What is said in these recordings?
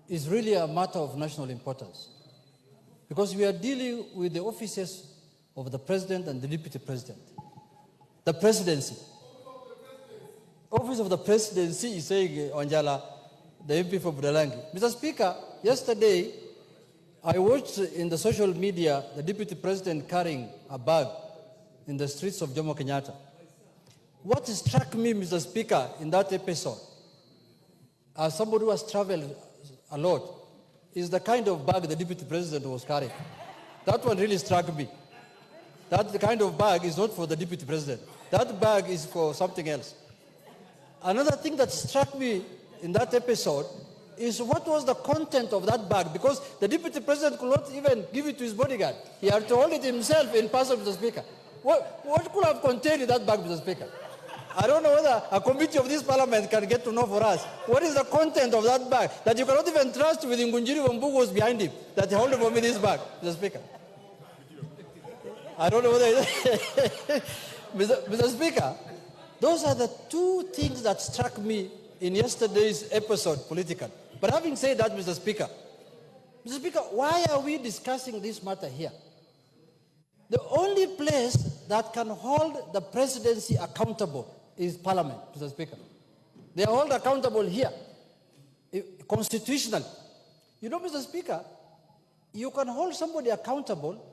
is really a matter of national importance, because we are dealing with the offices of the president and the deputy president. The presidency. Office of the presidency is saying, Onjala, the MP for Budalangi. Mr. Speaker, yesterday I watched in the social media the deputy president carrying a bag in the streets of Jomo Kenyatta. What struck me, Mr. Speaker, in that episode, as somebody who has traveled a lot, is the kind of bag the deputy president was carrying. That one really struck me. That kind of bag is not for the deputy president. That bag is for something else. Another thing that struck me in that episode is what was the content of that bag, because the deputy president could not even give it to his bodyguard. He had to hold it himself in person, Mr. Speaker. What could have contained in that bag, Mr. Speaker? I don't know whether a committee of this parliament can get to know for us. What is the content of that bag that you cannot even trust with Ngunjiri Wambugu was behind him, that he held for me this bag, Mr. Speaker? I don't know whether Mr. Speaker, those are the two things that struck me in yesterday's episode politically. But having said that, Mr. Speaker, why are we discussing this matter here? The only place that can hold the presidency accountable is Parliament, Mr. Speaker. They are held accountable here, constitutionally. You know, Mr. Speaker, you can hold somebody accountable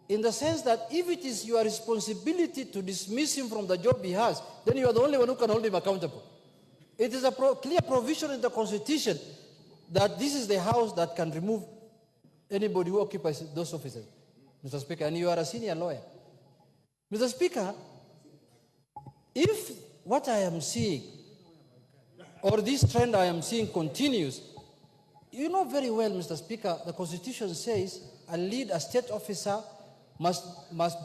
in the sense that if it is your responsibility to dismiss him from the job he has, then you are the only one who can hold him accountable. It is a clear provision in the Constitution that this is the house that can remove anybody who occupies those offices, Mr. Speaker, and you are a senior lawyer. Mr. Speaker, if what I am seeing, or this trend I am seeing continues, you know very well, Mr. Speaker, the Constitution says a state officer must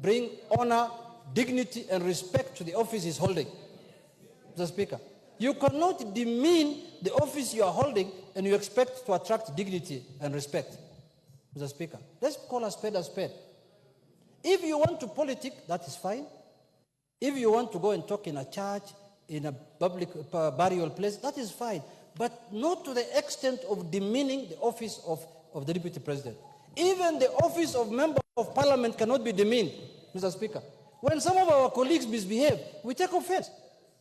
bring honor, dignity, and respect to the office he's holding. Mr. Speaker, you cannot demean the office you are holding and you expect to attract dignity and respect. Mr. Speaker, let's call a spade a spade. If you want to politic, that is fine. If you want to go and talk in a church, in a public burial place, that is fine. But not to the extent of demeaning the office of the deputy president. Even the office of member of parliament cannot be demeaned, Mr. Speaker. When some of our colleagues misbehave, we take offense.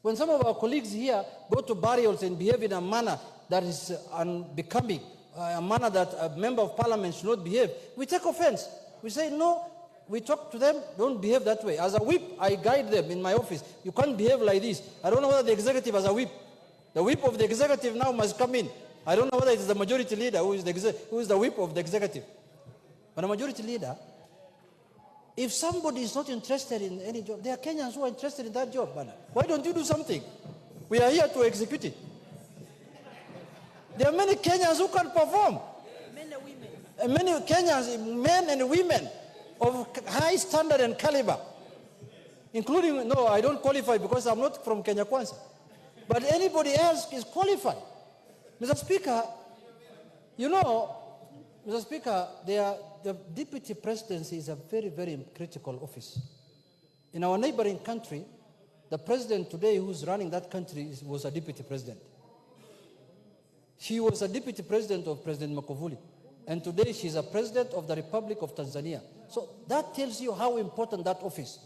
When some of our colleagues here go to burials and behave in a manner that is unbecoming, a manner that a member of parliament should not behave, we take offense. We say, no, we talk to them, don't behave that way. As a whip, I guide them in my office. You can't behave like this. I don't know whether the executive has a whip. The whip of the executive now must come in. I don't know whether it is the majority leader who is the whip of the executive. But a majority leader, if somebody is not interested in any job, there are Kenyans who are interested in that job. Why don't you do something? We are here to execute it. There are many Kenyans who can perform. Men and women. And many Kenyans, men and women of high standard and caliber, including, no, I don't qualify because I'm not from Kenya Kwanza. But anybody else is qualified. Mr. Speaker, you know, Mr. Speaker, the deputy presidency is a very, very critical office. In our neighboring country, the president today who's running that country was a deputy president. She was a deputy president of President Magufuli. And today she's a president of the Republic of Tanzania. So that tells you how important that office.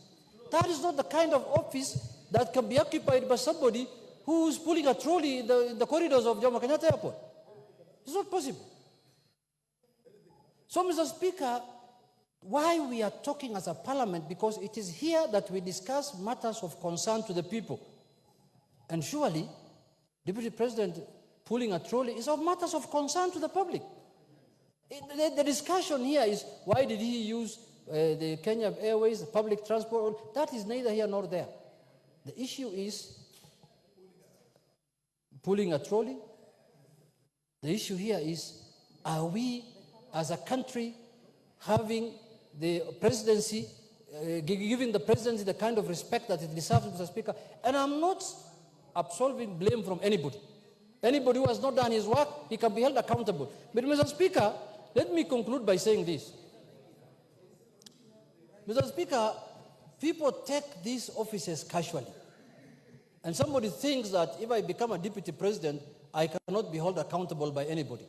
That is not the kind of office that can be occupied by somebody who's pulling a trolley in the corridors of Jomo Kenyatta Airport. It's not possible. So, Mr. Speaker, why we are talking as a parliament, because it is here that we discuss matters of concern to the people. And surely, Deputy President pulling a trolley is of matters of concern to the public. The discussion here is, why did he use the Kenya Airways, the public transport? That is neither here nor there. The issue is pulling a trolley. The issue here is, are we as a country having the presidency, giving the presidency the kind of respect that it deserves, Mr. Speaker? And I'm not absolving blame from anybody. Anybody who has not done his work, he can be held accountable. But Mr. Speaker, let me conclude by saying this. Mr. Speaker, people take these offices casually. And somebody thinks that if I become a deputy president, I cannot be held accountable by anybody.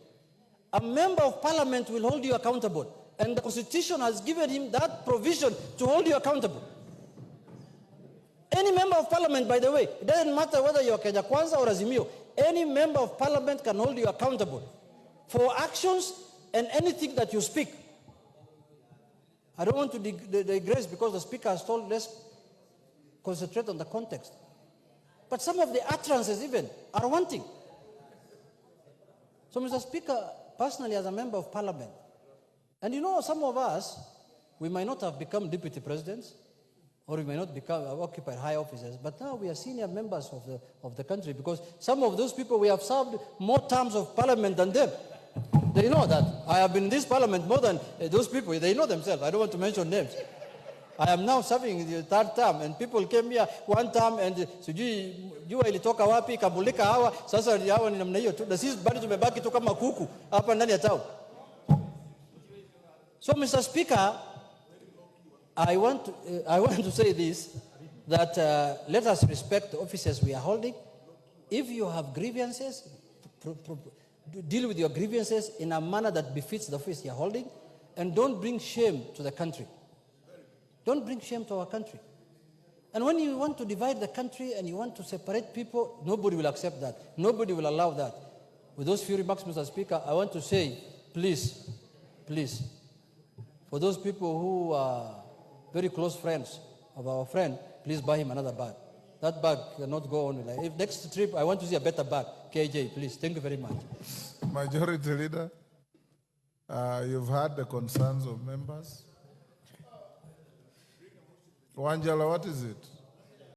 A member of parliament will hold you accountable. And the Constitution has given him that provision to hold you accountable. Any member of parliament, by the way, it doesn't matter whether you're Kenya Kwanza or Azimio, any member of parliament can hold you accountable for actions and anything that you speak. I don't want to digress because the speaker has told let's concentrate on the context. But some of the utterances even are wanting. So, Mr. Speaker, personally as a member of parliament, and you know, some of us, we might not have become deputy presidents, or we may not occupy high offices, but now we are senior members of the country because some of those people, we have served more terms of parliament than them. They know that. I have been in this parliament more than those people. They know themselves. I don't want to mention names. I am now serving the third term, and people came here one term and sijui jua ilitoka wapi kabulika hawa sasa hawa ni namna hiyo tu. Na sisi bado tumebaki tu kama kuku hapa ndani ya town. So, Mr. Speaker, I want to say this, that let us respect the offices we are holding. If you have grievances, deal with your grievances in a manner that befits the office you are holding, and don't bring shame to the country. Don't bring shame to our country. And when you want to divide the country and you want to separate people, nobody will accept that. Nobody will allow that. With those few remarks, Mr. Speaker, I want to say, please, for those people who are very close friends of our friend, please buy him another bag. That bag cannot go on. If next trip, I want to see a better bag. KJ, please. Thank you very much. Majority Leader, you've heard the concerns of members. Wanjala, what is it?